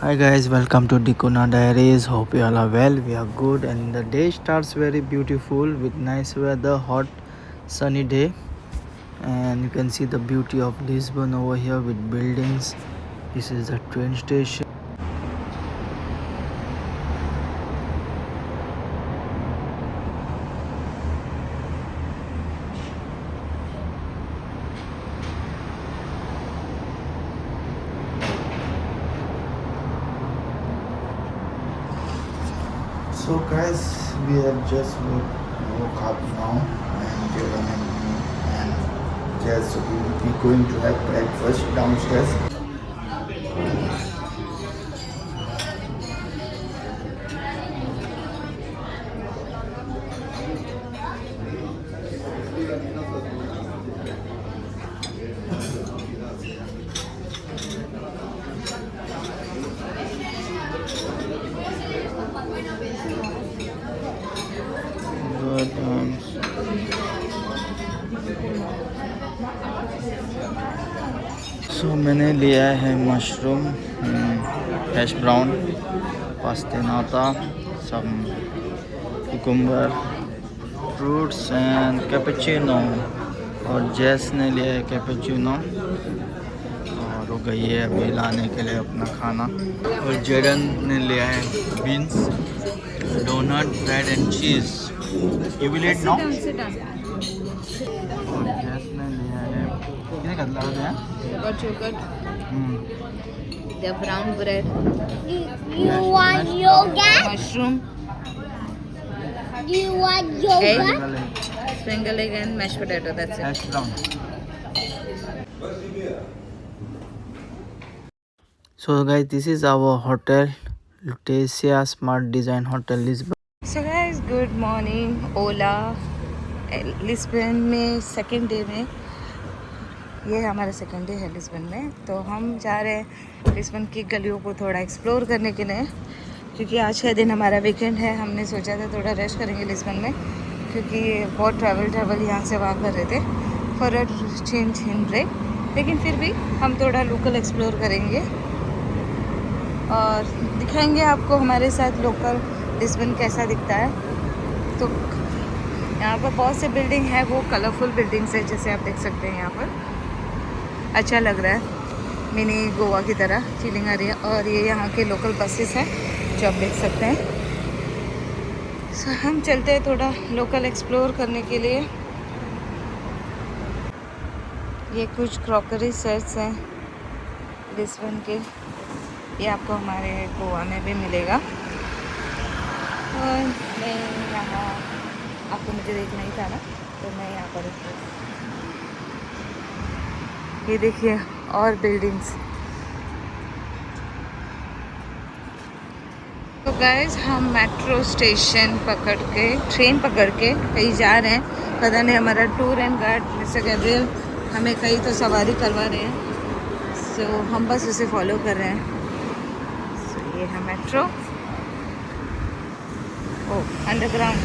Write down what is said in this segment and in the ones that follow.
Hi guys, welcome to Dikuna Diaries. Hope you all are well. We are good, and the day starts very beautiful with nice weather, hot, sunny day, and you can see the beauty of Lisbon over here with buildings. This is the train station. So guys, we have just woke up now, and Jaden and me and Jess, so we will be going to have breakfast downstairs. Good. सो मैंने लिया है mushroom, hash brown, पास्तेनाता, some cucumber, fruits and cappuccino. और Jess ने लिया है cappuccino और वो गई है अभी लाने के लिए अपना खाना। और जेडन ने लिया है beans, donut, bread and cheese. You will eat now? और जेस ने लिया है कितने कतला होते हैं? The brown bread, You want yogurt? mushroom, You want yogurt? sprinkle egg and mashed potato. That's it. Hash brown. So guys, this is our hotel, Lutetia Smart Design Hotel Lisbon. So guys, good morning. Ola Lisbon में second day में, ये हमारा second day है Lisbon में। तो हम जा रहे हैं लिस्बन की गलियों को थोड़ा एक्सप्लोर करने के लिए, क्योंकि आज का दिन हमारा वीकेंड है। हमने सोचा था थोड़ा रेस्ट करेंगे लिस्बन में, क्योंकि बहुत ट्रैवल यहाँ से वहाँ कर रहे थे for a change in break. लेकिन फिर भी हम थोड़ा लोकल एक्सप्लोर करेंगे और दिखाएंगे आपको हमारे साथ लोकल लिस्बन कैसा दिखता है। तो यहाँ पर बहुत से बिल्डिंग है, वो कलरफुल बिल्डिंग्स है, जैसे आप देख सकते हैं। यहाँ पर अच्छा लग रहा है, मिनी गोवा की तरह फीलिंग आ रही है। और ये यहाँ के लोकल बसेस हैं जो आप देख सकते हैं। सो हम चलते हैं थोड़ा लोकल एक्सप्लोर करने के लिए। ये कुछ क्रॉकरी सेट्स हैं लिस्बन के, ये आपको हमारे गोवा में भी मिलेगा। और मैं यहाँ, आपको मुझे देखना ही था ना, तो मैं यहाँ पर ये देखिए और बिल्डिंग्स। तो गाइस, हम मेट्रो स्टेशन पकड़ के, ट्रेन पकड़ के कहीं जा रहे हैं। पता नहीं, हमारा tour and guide mister Gabriel हमें कहीं तो सवारी करवा रहे हैं। सो हम बस उसे फॉलो कर रहे हैं। ये है मेट्रो। ओ, अंडरग्राउंड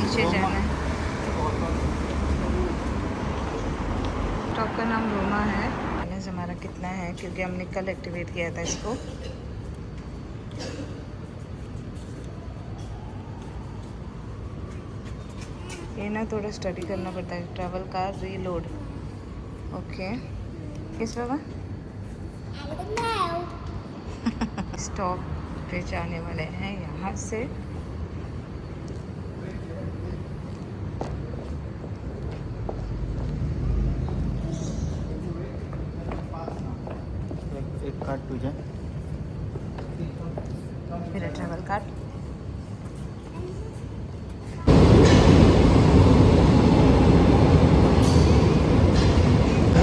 नीचे जाना है। स्टॉप का नाम रोमा है। बैलेंस हमारा कितना है, क्योंकि हमने कल एक्टिवेट किया था इसको। ये ना थोड़ा स्टडी करना पड़ता है। Travel car reload, okay. किस बाबा स्टॉप पे जाने वाले हैं यहाँ से। एक कार्ड तुझे, मेरा ट्रैवल कार्ड।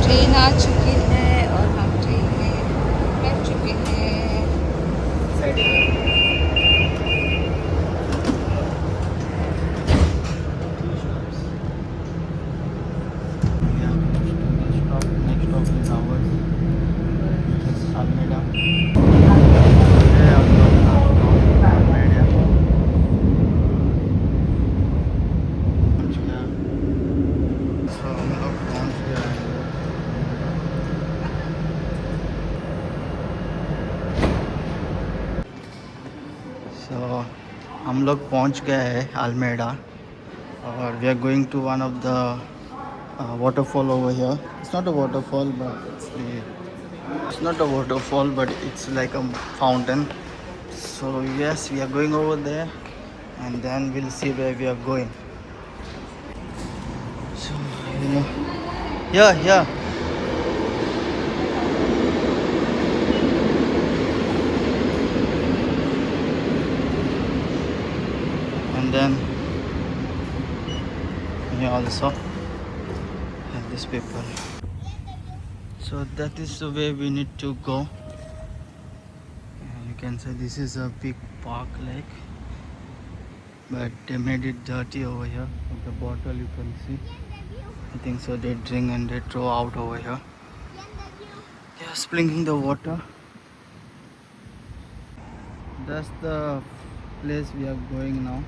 ट्रेन आ चुकी है और हम ट्रेन में बैठ चुके हैं। next stop is ours, Almeida. So हम लोग पहुँच गए हैं लोग पहुंच गए हैं अल्मेडा और we are going to one of the waterfall over here. It's not a waterfall, but it's not a waterfall, but it's like a fountain. So yes, we are going over there, and then we'll see where we are going. So yeah. And then here also have these people. So that is the way we need to go. And you can say this is a big park lake, but they made it dirty over here. With the bottle you can see, I think so they drink and they throw out over here. They are sprinkling the water. That's the place we are going now.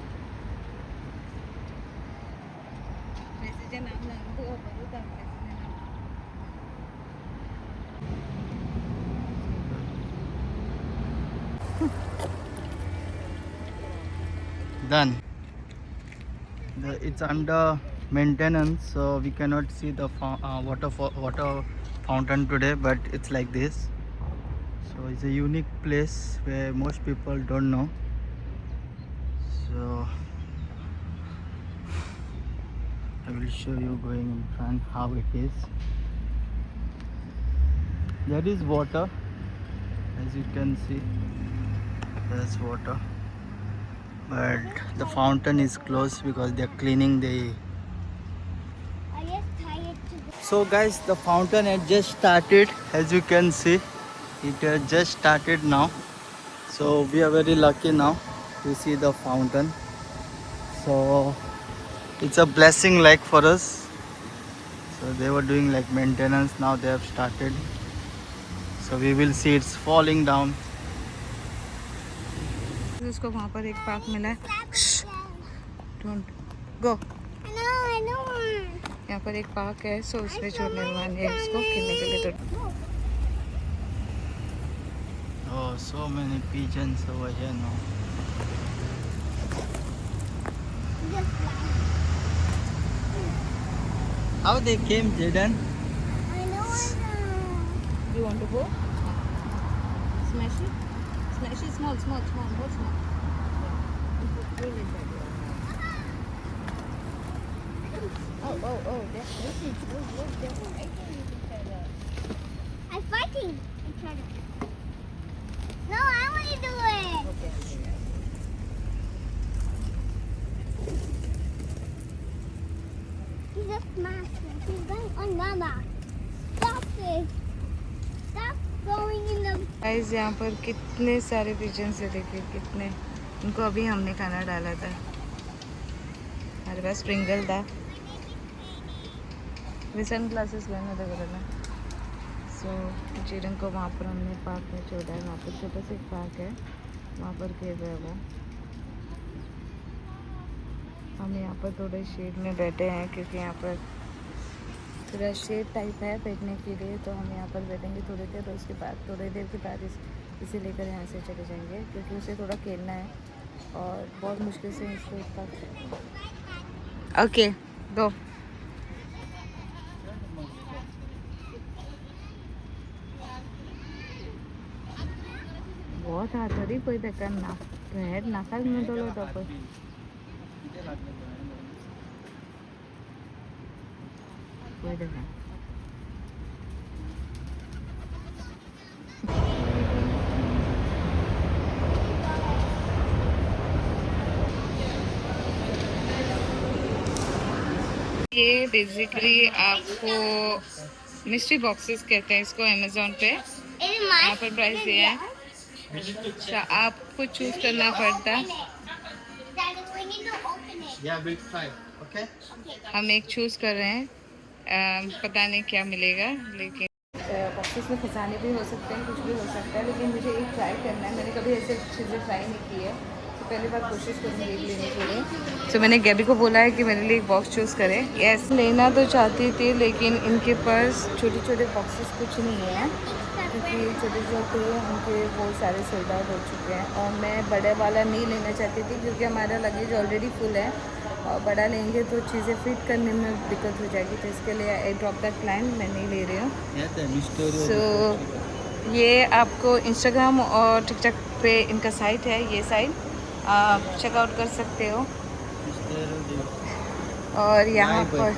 Done. It's under maintenance, so we cannot see the water fountain today, but it's like this. So it's a unique place where most people don't know. So I will show you going in front how it is. There is water, as you can see. There's water, but the fountain is closed because they're cleaning the. I just tired to go. So guys, the fountain had just started. As you can see, it has just started now. So we are very lucky now to see the fountain. So it's a blessing like for us. So they were doing like maintenance, now they have started. So we will see it's falling down. उसको वहाँ पर एक park मिला है. Don't go. I know. यहाँ पर एक park है, सो उसमें छोड़ने वाले हैं उसको खेलने के लिए. तो Oh, so many pigeons over here now. How they came, Jaden? I know. you want to go? Smash it. Smash it small, small, बहुत small. Oh, that's look, they're fighting with each other. I'm fighting each other. No, I want to do it. Okay. He's a smasher. He's going on Mama. Stop it. Stop going in the. Guys यहाँ पर कितने सारे pigeons है, देखिए कितने. उनको अभी हमने खाना डाला था. हमारे पास स्प्रिंगल था. वे सन ग्लासेस लेना था घर में. सो चिरन को वहाँ पर हमने पार्क में छोड़ा है. वहाँ पर छोटा सा एक पार्क है, वहाँ पर खेल रहा है वो. हम यहाँ पर थोड़े शेड में बैठे हैं क्योंकि यहाँ पर थोड़ा शेड टाइप है बैठने के लिए. तो हम यहाँ पर बैठेंगे थोड़ी देर, और उसके बाद थोड़ी देर के बाद इसे लेकर यहाँ से चले जाएंगे क्योंकि उसे थोड़ा खेलना है और बहुत मुश्किल से इसको इतना. Okay go. बहुत हाथरी कोई देखा ना हेड नाकाल में डोलो तो कोई देखा. ये बेसिकली आपको मिस्ट्री बॉक्सेस कहते हैं इसको अमेज़ॉन पे. यहाँ पर प्राइस दिया है. अच्छा, आपको चूज करना पड़ता है. हम एक चूज कर रहे हैं. पता नहीं क्या मिलेगा, लेकिन बॉक्सेस में खजाने भी हो सकते हैं, कुछ भी हो सकता है. लेकिन मुझे एक ट्राई करना है. मैंने कभी ऐसे चीज़ें ट्राई नहीं की है, तो पहली बार कोशिश करूँगी एक लेने के लिए. तो मैंने गैबी को बोला है कि मेरे लिए एक बॉक्स चूज़ करें. यस, लेना तो चाहती थी लेकिन इनके पास छोटे छोटे बॉक्सेस कुछ नहीं है. क्योंकि छोटे छोटे उनके बहुत सारे सोल्ड आउट हो चुके हैं और मैं बड़े वाला नहीं लेना चाहती थी क्योंकि हमारा लगेज ऑलरेडी फुल है और बड़ा लेंगे तो चीज़ें फिट करने में दिक्कत हो जाएगी, तो इसके लिए आई ड्रॉप दैट प्लान, मैं नहीं ले रही हूँ। सो ये आपको इंस्टाग्राम और टिकटॉक पे इनका साइट है, ये साइट आप चेकआउट कर सकते हो। और यहाँ पर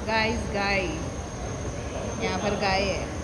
गाय यहाँ पर गाय है।